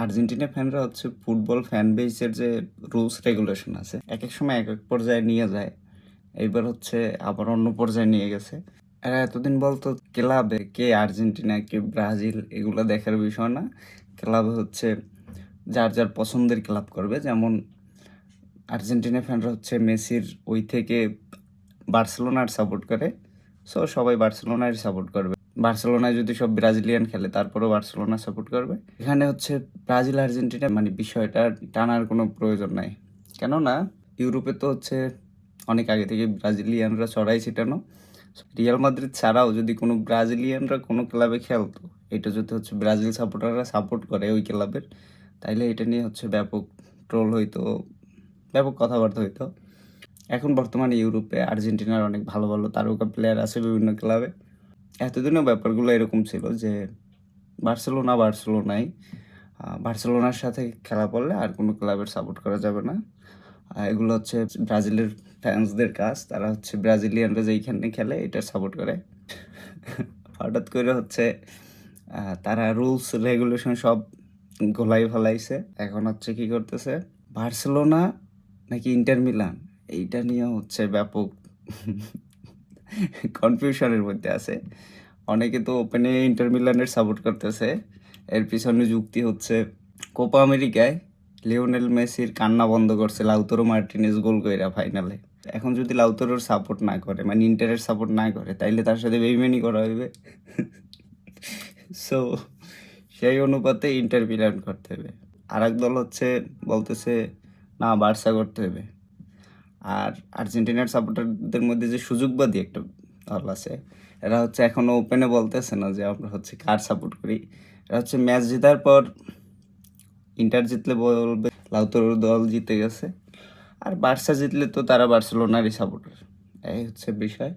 Argentina ফ্যানরা হচ্ছে football fan বেসের যে রুলস রেগুলেশন আছে এক এক সময় এক এক পর্যায়ে নিয়ে যায়। এইবার হচ্ছে আবার অন্য পর্যায়ে নিয়ে গেছে। এরা এতদিন বলতো ক্লাবে কে আর্জেন্টিনা কে ব্রাজিল এগুলো দেখার বিষয় না, ক্লাবে হচ্ছে যার যার পছন্দের ক্লাব করবে। যেমন আর্জেন্টিনা ফ্যানরা হচ্ছে মেসির ওই থেকে বার্সেলোনার সাপোর্ট করে, সো সবাই বার্সেলোনার সাপোর্ট করবে। বার্সেলোনায় যদি সব ব্রাজিলিয়ান খেলে তারপরেও বার্সেলোনা সাপোর্ট করবে। এখানে হচ্ছে ব্রাজিল আর্জেন্টিনা মানে বিষয়টা টানার কোনো প্রয়োজন নাই, কেননা ইউরোপে তো হচ্ছে অনেক আগে থেকে ব্রাজিলিয়ানরা ছড়াই ছিটানো। রিয়াল মাদ্রিদ ছাড়াও যদি কোনো ব্রাজিলিয়ানরা কোনো ক্লাবে খেলতো, এটা যদি হচ্ছে ব্রাজিল সাপোর্টাররা সাপোর্ট করে ওই ক্লাবের, তাইলে এটা নিয়ে হচ্ছে ব্যাপক ট্রোল হইতো, ব্যাপক কথাবার্তা হইতো। এখন বর্তমানে ইউরোপে আর্জেন্টিনার অনেক ভালো ভালো তারকা প্লেয়ার আছে বিভিন্ন ক্লাবে। এতদিনও ব্যাপারগুলো এরকম ছিল যে বার্সেলোনায় বার্সেলোনার সাথে খেলা পড়লে আর কোনো ক্লাবের সাপোর্ট করা যাবে না। এগুলো হচ্ছে ব্রাজিলের ফ্যান্সদের কাজ, তারা হচ্ছে ব্রাজিলিয়ানরা যেইখানে খেলে এটা সাপোর্ট করে। হঠাৎ করে হচ্ছে তারা রুলস রেগুলেশন সব গোলাই ফেলাইছে। এখন হচ্ছে কি করতেছে, বার্সেলোনা নাকি ইন্টার মিলান এইটা নিয়ে হচ্ছে ব্যাপক কনফিউশনের মধ্যে আছে। অনেকে তো ওপেনে ইন্টার মিলানের সাপোর্ট করতেছে। এর পিছনে যুক্তি হচ্ছে কোপা আমেরিকায় লিওনেল মেসির কান্না বন্ধ করছে লাউতারো মার্টিনেজ গোল কইরা ফাইনালে। এখন যদি লাউতারোর সাপোর্ট না করে মানে ইন্টারের সাপোর্ট না করে, তাইলে তার সাথে বেইমানি করা হইবে। সো সেই অনুপাতে ইন্টার মিলান করতে হবে। আর এক দল হচ্ছে বলতেছে না বার্সা করতে হবে। আর আর্জেন্টিনার সাপোর্টারদের মধ্যে যে সুযোগবাদী একটা দল আছে, এরা হচ্ছে এখনও ওপেনে বলতেছে না যে আমরা হচ্ছে কার সাপোর্ট করি। এরা হচ্ছে ম্যাচ জেতার পর ইন্টার জিতলে বলবে লাউতারোর দল জিতে গেছে, আর বার্সা জিতলে তো তারা বার্সেলোনারই সাপোর্টার। এই হচ্ছে বিষয়।